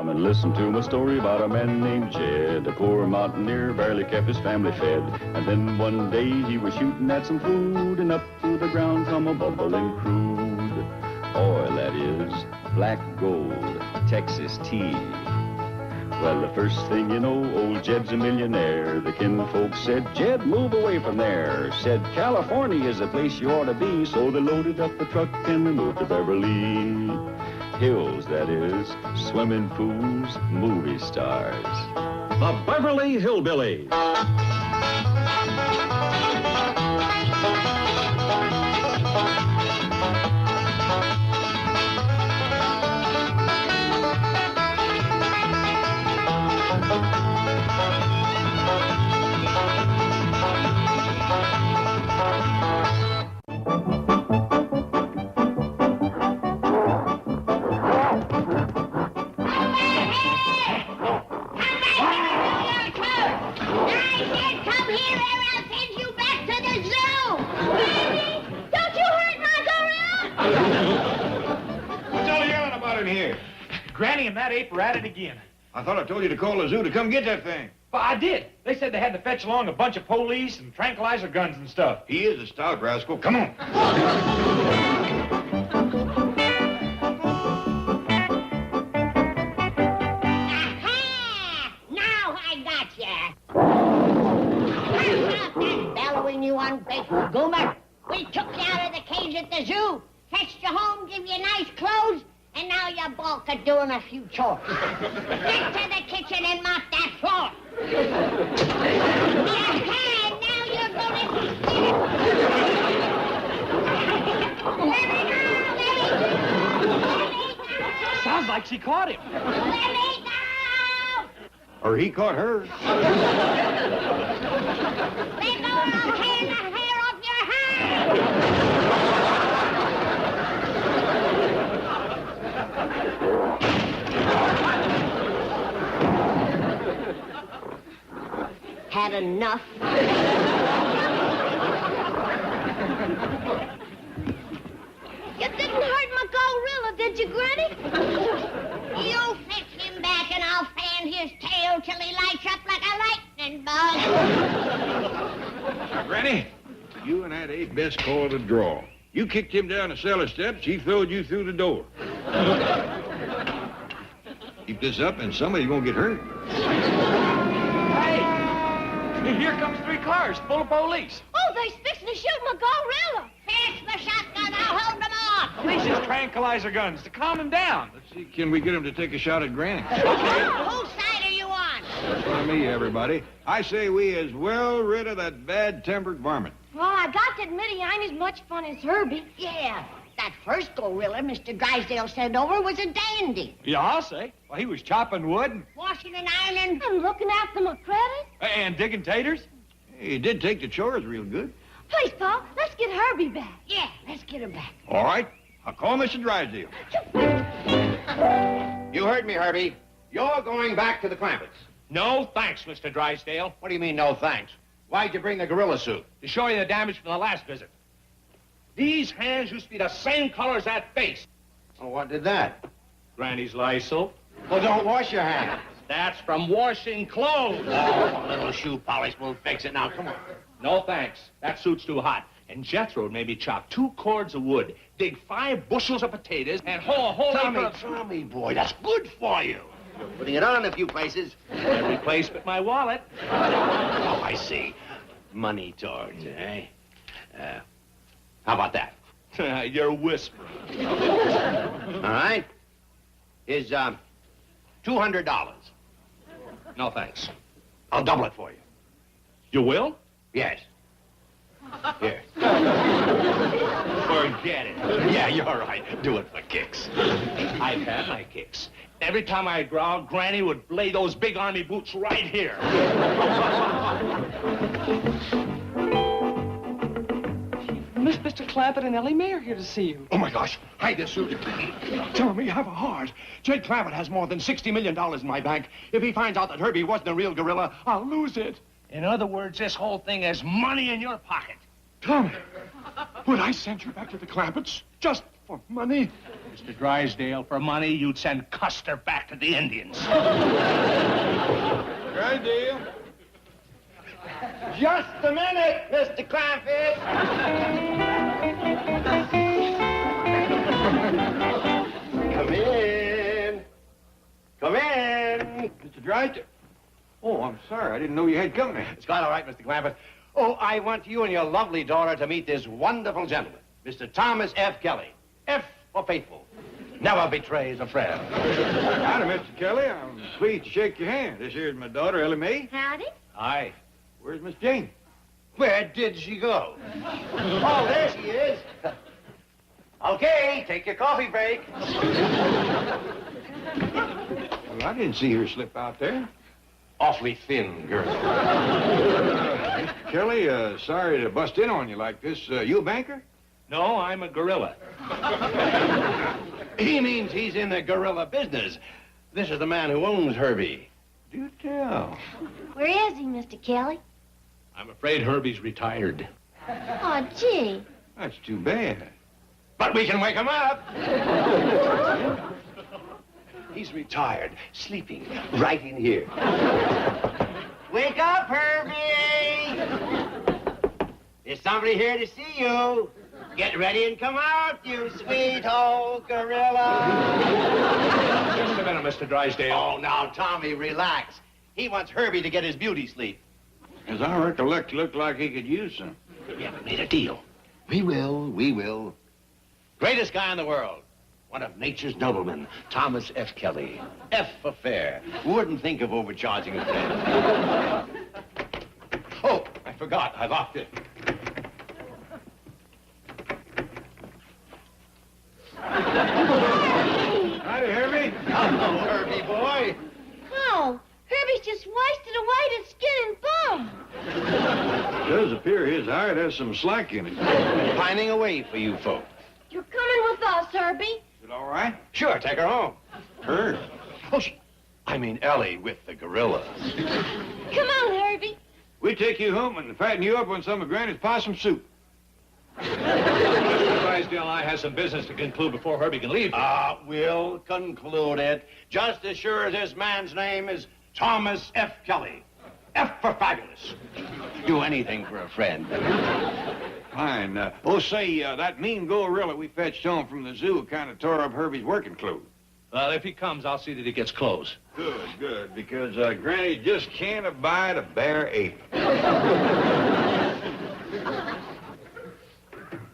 Come and listen to my story about a man named Jed. A poor mountaineer barely kept his family fed. And then one day he was shooting at some food, and up through the ground come a bubbling crude oil, that is, black gold, Texas tea. Well, the first thing you know, old Jed's a millionaire. The kinfolks said, Jed, move away from there. Said, California is the place you ought to be. So they loaded up the truck and they moved to Beverly Hills, that is, swimming pools, movie stars. The Beverly Hillbillies. Granny and that ape are at it again. I thought I told you to call the zoo to come get that thing. Well, I did. They said they had to fetch along a bunch of police and tranquilizer guns and stuff. He is a stout rascal. Come on. Aha! Now I got ya. Stop that bellowing, you ungrateful goomer. We took you out of the cage at the zoo, fetched you home, give you nice clothes, and now you're balked at doing a few chores. Get to the kitchen and mop that floor. Aha! Now you're going to... Let me go! Sounds like she caught him. Let me go! Or he caught her. Let go or I'll tear the hair off your head! Had enough. You didn't hurt my gorilla, did you, Granny? You fetch him back and I'll fan his tail till he lights up like a lightning bug. Granny, you and that ape best call it a draw. You kicked him down the cellar steps, he throwed you through the door. Keep this up and somebody's gonna get hurt. Here comes 3 cars full of police. Oh, they's fixing to shoot my gorilla. Fetch the shotgun, I'll hold them off. Police use tranquilizer guns to calm him down. Let's see, can we get him to take a shot at Granny? Whose side are you on? For me, everybody. I say we as well rid of that bad-tempered varmint. Well, I got to admit he ain't as much fun as Herbie. Yeah, that first gorilla Mr. Drysdale sent over was a dandy. Yeah, I'll say. Well, he was chopping wood Washing and ironing. I'm looking after my credit. and digging taters. Hey, he did take the chores real good. Please, Pa, let's get Herbie back. Yeah, let's get him back. All right, I'll call Mr. Drysdale. You heard me, Herbie. You're going back to the Clampetts. No thanks, Mr. Drysdale. What do you mean, no thanks? Why'd you bring the gorilla suit? To show you the damage from the last visit. These hands used to be the same color as that face. Oh, what did that? Granny's Lysol. Well, don't wash your hands. That's from washing clothes. Oh, a little shoe polish will fix it. Now, come on. No thanks. That suit's too hot. And Jethro made me chop 2 cords of wood, dig 5 bushels of potatoes, and haul a whole acre of... Tommy, boy, that's good for you. You're putting it on in a few places. Every place but my wallet. Oh, I see. Money towards, eh? How about that? You're whispering. All right. Here's, $200. No thanks. I'll double it for you. You will? Yes. Here. Forget it. Yeah, you're right. Do it for kicks. I've had my kicks. Every time I growled, Granny would lay those big army boots right here. Mr. Clampett and Ellie May are here to see you. Oh, my gosh. Hide this suit. Tommy, have a heart. Jed Clampett has more than $60 million in my bank. If he finds out that Herbie wasn't a real gorilla, I'll lose it. In other words, this whole thing is money in your pocket. Tommy, would I send you back to the Clampetts? Just For money? Mr. Drysdale, for money, you'd send Custer back to the Indians. Drysdale. Just a minute, Mr. Clampett. Come in. Come in. Mr. Drysdale. Oh, I'm sorry. I didn't know you had company. It's quite all right, Mr. Clampett. Oh, I want you and your lovely daughter to meet this wonderful gentleman, Mr. Thomas F. Kelly. F for faithful. Never betrays a friend. Howdy, Mr. Kelly. I'm pleased to shake your hand. This here's my daughter, Ellie Mae. Howdy. Aye. Where's Miss Jane? Where did she go? Oh, there she is. Okay, take your coffee break. Well, I didn't see her slip out there. Awfully thin girl. Mr. Kelly, sorry to bust in on you like this. You a banker? No, I'm a gorilla. He means he's in the gorilla business. This is the man who owns Herbie. Do tell. Where is he, Mr. Kelly? I'm afraid Herbie's retired. Oh, gee. That's too bad. But we can wake him up. He's retired, sleeping right in here. Wake up, Herbie! There's somebody here to see you. Get ready and come out, you sweet old gorilla. Just a minute, Mr. Drysdale. Oh, now, Tommy, relax. He wants Herbie to get his beauty sleep. As I recollect, looked like he could use some. We haven't made a deal. We will. Greatest guy in the world. One of nature's noblemen, Thomas F. Kelly. F for fair. Wouldn't think of overcharging a friend. Oh, I forgot. I locked it. Howdy, Herbie. Hello, Herbie boy. Oh, Herbie's just wasted away to skin and bone. It does appear his hide has some slack in it. Pining away for you folk. You're coming with us, Herbie. Is it all right? Sure, take her home. Her? Oh, I mean Ellie with the gorilla. Come on, Herbie. We take you home and fatten you up on some of Granny's possum soup. Mr. Drysdale and I have some business to conclude before Herbie can leave. We'll conclude it. Just as sure as this man's name is Thomas F. Kelly. F for fabulous. Do anything for a friend. Fine. That mean gorilla we fetched home from the zoo kind of tore up Herbie's working clothes. Well, if he comes, I'll see that he gets clothes. Good, because Granny just can't abide a bare ape.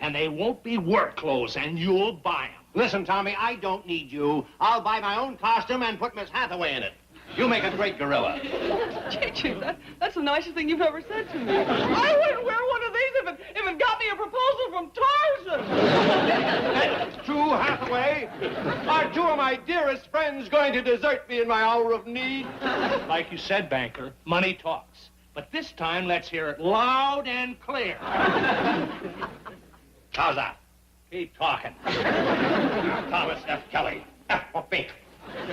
And they won't be work clothes, and you'll buy them. Listen, Tommy, I don't need you. I'll buy my own costume and put Miss Hathaway in it. You make a great gorilla. Chief, that's the nicest thing you've ever said to me. I wouldn't wear one of these if it got me a proposal from Tarzan. That's true, Hathaway. Are two of my dearest friends going to desert me in my hour of need? Like you said, banker, money talks. But this time, let's hear it loud and clear. How's that? Keep talking. Thomas F. Kelly. F for Fink.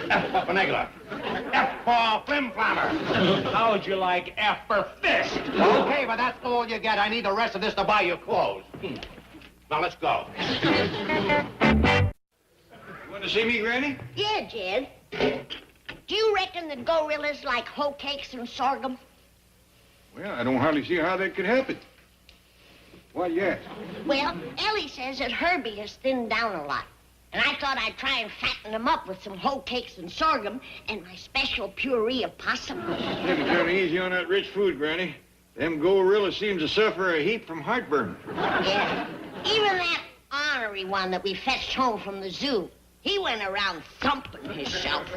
F for Finagler. F for Flimflammer. How would you like F for fist? Okay, but that's all you get. I need the rest of this to buy you clothes. Now, let's go. You want to see me, Granny? Yeah, Jed. Do you reckon that gorillas like hoe cakes and sorghum? Well, I don't hardly see how that could happen. Why do you ask? Well, Ellie says that Herbie has thinned down a lot. And I thought I'd try and fatten him up with some hoe cakes and sorghum and my special puree of possum. Take it kind of easy on that rich food, Granny. Them gorillas seem to suffer a heap from heartburn. Yeah. Even that ornery one that we fetched home from the zoo, he went around thumping himself.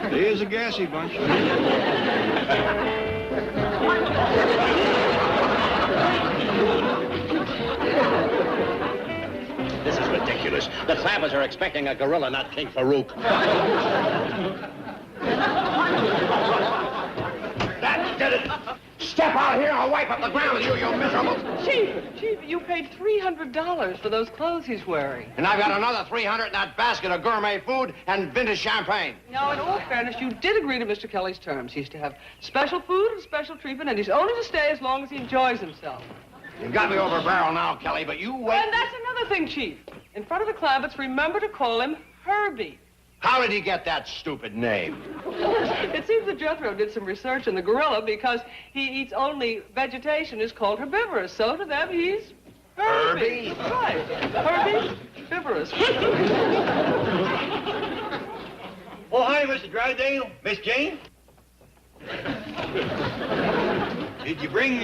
They is a gassy bunch. This is ridiculous. The Clappers are expecting a gorilla, not King Farouk. That did it. Step out here, I'll wipe up the ground with you, you miserable. Chief, you paid $300 for those clothes he's wearing. And I've got another 300 in that basket of gourmet food and vintage champagne. Now, in all fairness, you did agree to Mr. Kelly's terms. He's to have special food and special treatment, and he's only to stay as long as he enjoys himself. You got me over a barrel now, Kelly, but you wait. And that's another thing, Chief. In front of the Clampetts, remember to call him Herbie. How did he get that stupid name? It seems that Jethro did some research in the gorilla because he eats only vegetation is called herbivorous. So to them, he's Herbie. Right. Herbie, herbivorous. Oh, hi, Mr. Drydale. Miss Jane? Did you bring,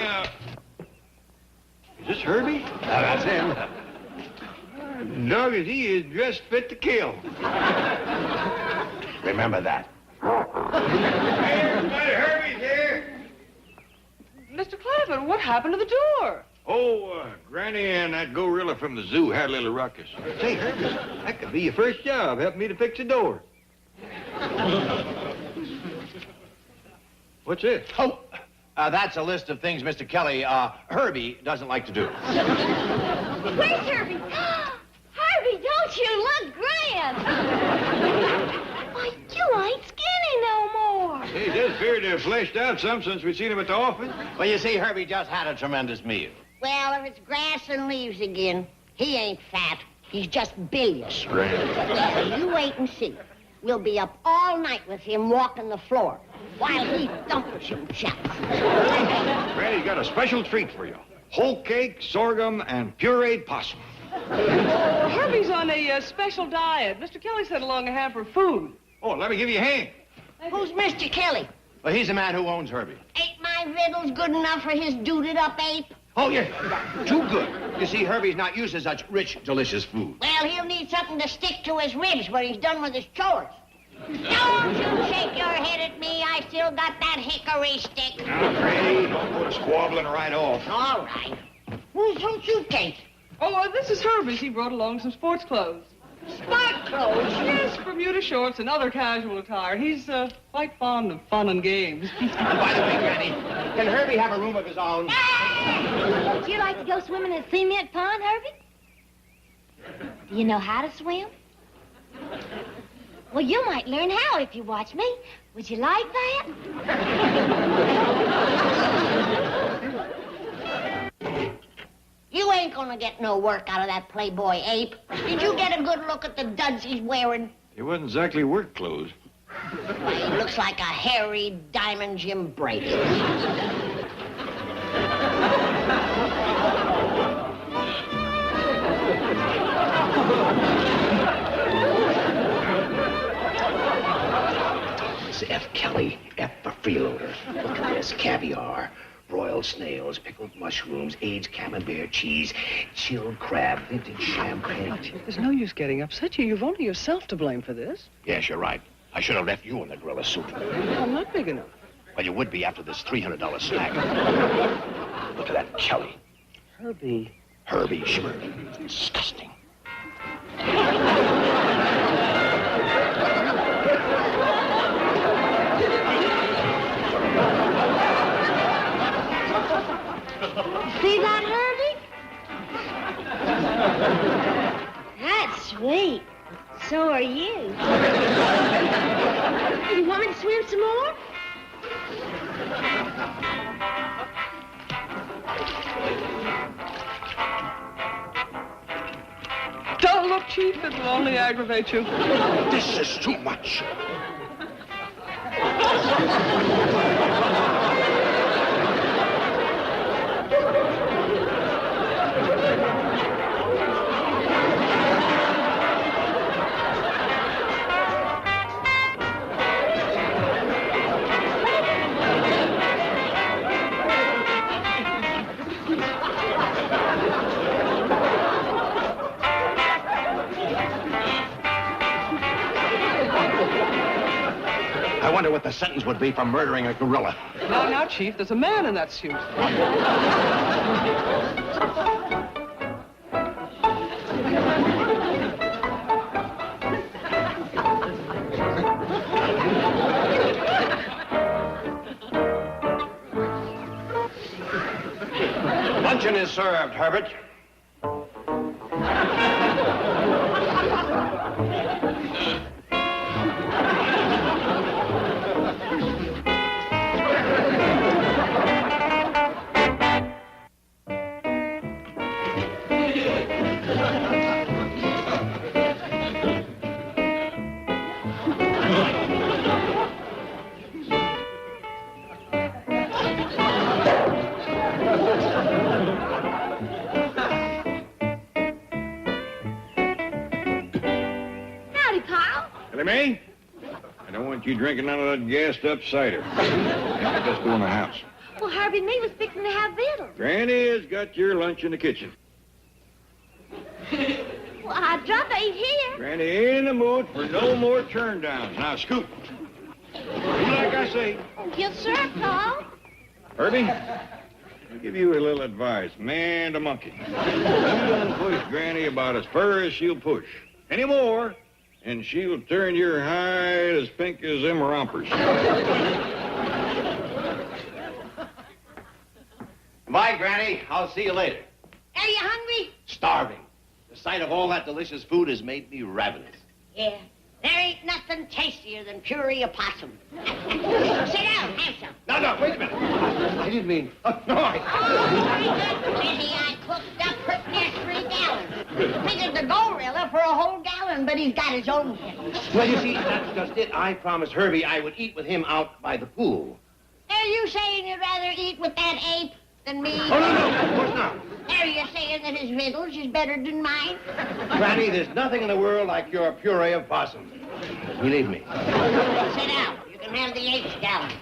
Is this Herbie? That's him. Dog as he is dressed fit to kill. Remember that. Hey, everybody, Herbie's here. Mr. Clampett, what happened to the door? Oh, Granny and that gorilla from the zoo had a little ruckus. Say, Herbie, that could be your first job, helping me to fix the door. What's this? Oh, that's a list of things Mr. Kelly, Herbie doesn't like to do. Where's Herbie? Herbie, don't you look grand? Why, you ain't skinny no more. He does appear to have fleshed out some since we seen him at the office. Well, you see, Herbie just had a tremendous meal. Well, if it's grass and leaves again, he ain't fat. He's just bilious. Well, you wait and see. We'll be up all night with him walking the floor while he thumps himself. Granny's got a special treat for you. Whole cake, sorghum, and pureed possum. Herbie's on a special diet. Mr. Kelly sent along a hamper of food. Oh, let me give you a hand. Who's Mr. Kelly? Well, he's the man who owns Herbie. Ain't my victuals good enough for his dooted-up ape? Oh, yeah, too good. You see, Herbie's not used to such rich, delicious food. Well, he'll need something to stick to his ribs when he's done with his chores. Don't you shake your head at me. I still got that hickory stick. Now, Granny, don't go squabbling right off. All right. Who's some suitcase? Oh, this is Herbie's. He brought along some sports clothes. Sport clothes? Yes, Bermuda shorts and other casual attire. He's quite fond of fun and games. And by the way, Granny, can Herbie have a room of his own? Would you like to go swimming in a cement pond, Herbie? Do you know how to swim? Well, you might learn how if you watch me. Would you like that? You ain't gonna get no work out of that playboy ape. Did you get a good look at the duds he's wearing? It wasn't exactly work clothes. Why, he looks like a hairy diamond Jim Brady. It's F. Kelly, F for freeloader. Look at this, caviar, broiled snails, pickled mushrooms, aged camembert cheese, chilled crab, vintage champagne. There's no use getting upset. You've only yourself to blame for this. Yes, you're right. I should have left you in the gorilla suit. I'm not big enough. Well, you would be after this $300 snack. Look at that Kelly. Herbie. Herbie shiver. Disgusting. See that, Herbie? That's sweet. So are you. You want me to swim some more? Don't look, Chief. It will only aggravate you. This is too much. I wonder what the sentence would be for murdering a gorilla. Now, Chief, there's a man in that suit. Luncheon is served, Herbert. don't want you drinking none of that gassed-up cider. Let's go in the house. Well, Herbie and me was fixing to have victuals. Granny has got your lunch in the kitchen. Well, I'd rather eat here. Granny ain't in the mood for no more turndowns. Now, scoot. Do like I say. Oh, yes, sir, Paul. Herbie, I'll give you a little advice. Man to monkey. You don't push Granny about as far as she'll push. Any more, and she'll turn your hide as pink as them rompers. Bye, Granny. I'll see you later. Are you hungry? Starving. The sight of all that delicious food has made me ravenous. Yeah. There ain't nothing tastier than puree of possum. Sit down, have some. No, wait a minute. I didn't mean... Oh, no, Oh, very good. Plenty I cooked up pretty near 3 gallons. Figured the gorilla for a whole gallon, but he's got his own kettle. Well, you see, that's just it. I promised Herbie I would eat with him out by the pool. Are you saying you'd rather eat with that ape than me? Oh, no, of course not. Are you saying that his riddles is better than mine? Granny, there's nothing in the world like your puree of possum. Believe me. Sit down. You can have the 8th gallon.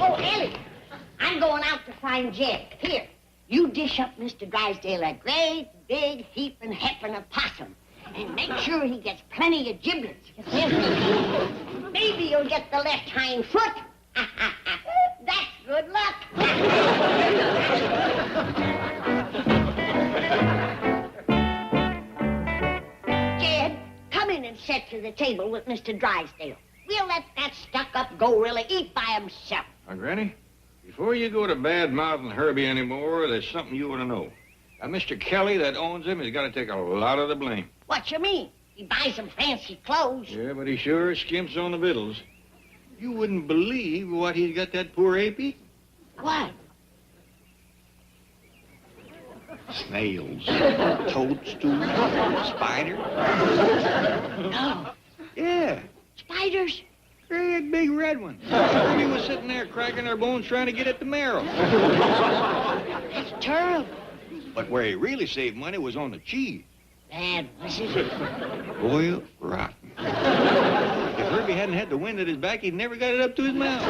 Oh, Ellie, I'm going out to find Jed. Here, you dish up Mr. Drysdale a great big heaping heifer of possum. And make sure he gets plenty of giblets. Maybe you'll get the left hind foot. That's good luck. Jed, come in and sit to the table with Mr. Drysdale. We'll let that stuck-up gorilla eat by himself. Now, Granny, before you go to bad-mouthing Herbie anymore, there's something you ought to know. Now, Mr. Kelly that owns him has got to take a lot of the blame. What you mean? He buys some fancy clothes. Yeah, but he sure skimps on the victuals. You wouldn't believe what he's got that poor apey. What? Snails, toadstools, spiders. No. Yeah, Spiders? great big red ones. Herbie was sitting there cracking their bones trying to get at the marrow. That's terrible. But where he really saved money was on the cheese. Bad, was it? Boiled rotten. If Herbie hadn't had the wind at his back, he'd never got it up to his mouth.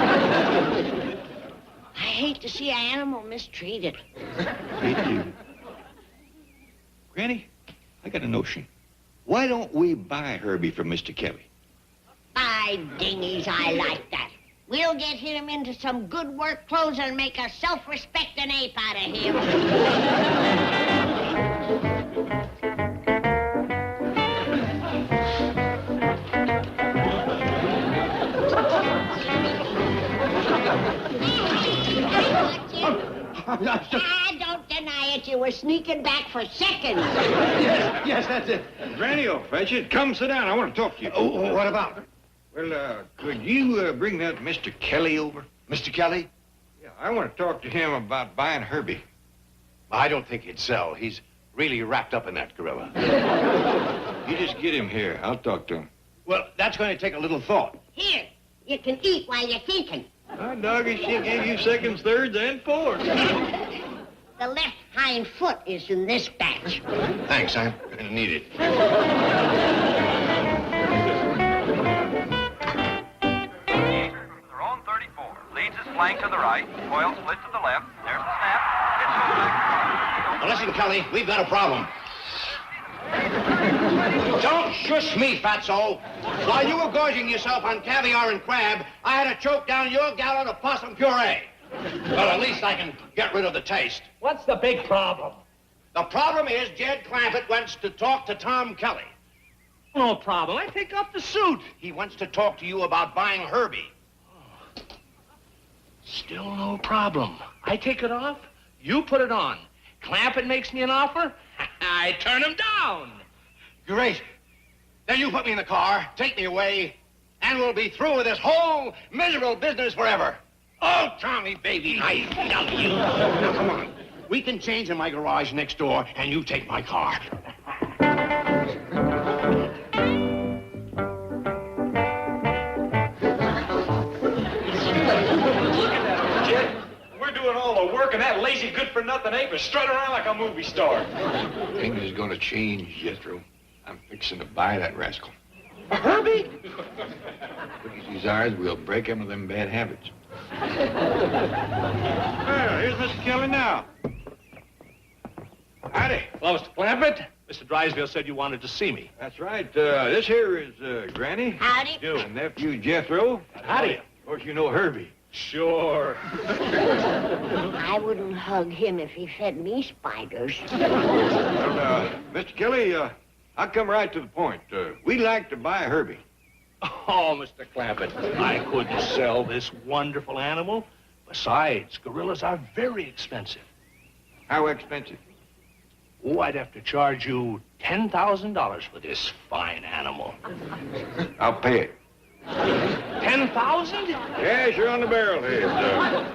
I hate to see an animal mistreated. Me too. Granny, I got a notion. Why don't we buy Herbie from Mr. Kelly? By dingies, I like that. We'll get him into some good work clothes and make a self-respecting ape out of him. Don't deny it. You were sneaking back for seconds. Yes, that's it. Granny will fetch it. Come sit down. I want to talk to you. Oh, what about? Well, could you bring that Mr. Kelly over? Mr. Kelly? Yeah, I want to talk to him about buying Herbie. I don't think he'd sell. He's really wrapped up in that gorilla. You just get him here. I'll talk to him. Well, that's going to take a little thought. Here, you can eat while you're thinking. My doggy, she gave you seconds, thirds, and fourths. The left hind foot is in this batch. Thanks, I'm going to need it. Their own 34. Leads his flank to the right. Coil split to the left. There's the snap. It's back. Now, listen, Kelly, we've got a problem. Don't shush me, fatso. While you were gorging yourself on caviar and crab, I had to choke down your gallon of possum puree. Well, at least I can get rid of the taste. What's the big problem? The problem is Jed Clampett wants to talk to Tom Kelly. No problem. I take off the suit. He wants to talk to you about buying Herbie. Still no problem. I take it off, you put it on. Clampett makes me an offer, I turn him down. Great. Then you put me in the car, take me away, and we'll be through with this whole miserable business forever. Oh, Tommy, baby, I love you. Now, come on. We can change in my garage next door, and you take my car. We're doing all the work, and that lazy good-for-nothing ape is strutting around like a movie star. Things is going to change, Jethro. I'm fixing to buy that rascal. Herbie? Quick as he's ours, we'll break him of them bad habits. Well, here's Mr. Kelly now. Howdy. Hello, Mr. Clampett. Mr. Drysdale said you wanted to see me. That's right. This here is Granny. Howdy. And nephew Jethro. Howdy. Of course, you know Herbie. Sure. I wouldn't hug him if he fed me spiders. Well, Mr. Kelly, I'll come right to the point. We'd like to buy Herbie. Oh, Mr. Clampett, I couldn't sell this wonderful animal. Besides, gorillas are very expensive. How expensive? Oh, I'd have to charge you $10,000 for this fine animal. I'll pay it. 10,000? Yes, you're on the barrelhead.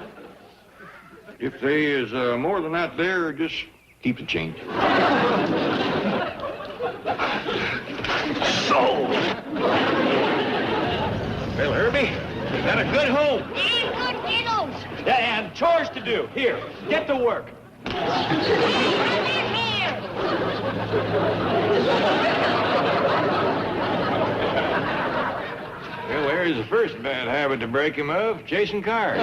If there is more than that there, just keep the change. So. Well, Herbie, you got a good home. And good diddles. Yeah, and chores to do. Here, get to work. Well, there's the first bad habit to break him of, chasing cars.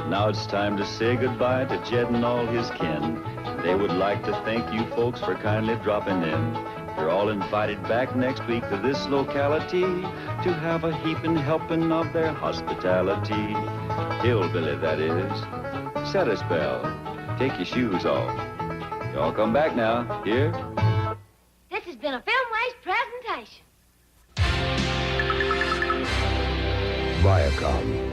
Now it's time to say goodbye to Jed and all his kin. They would like to thank you folks for kindly dropping in. You're all invited back next week to this locality to have a heaping helping of their hospitality. Hillbilly, that is. Set a spell. Take your shoes off. Y'all come back now. Here. This has been a Filmways presentation. Viacom.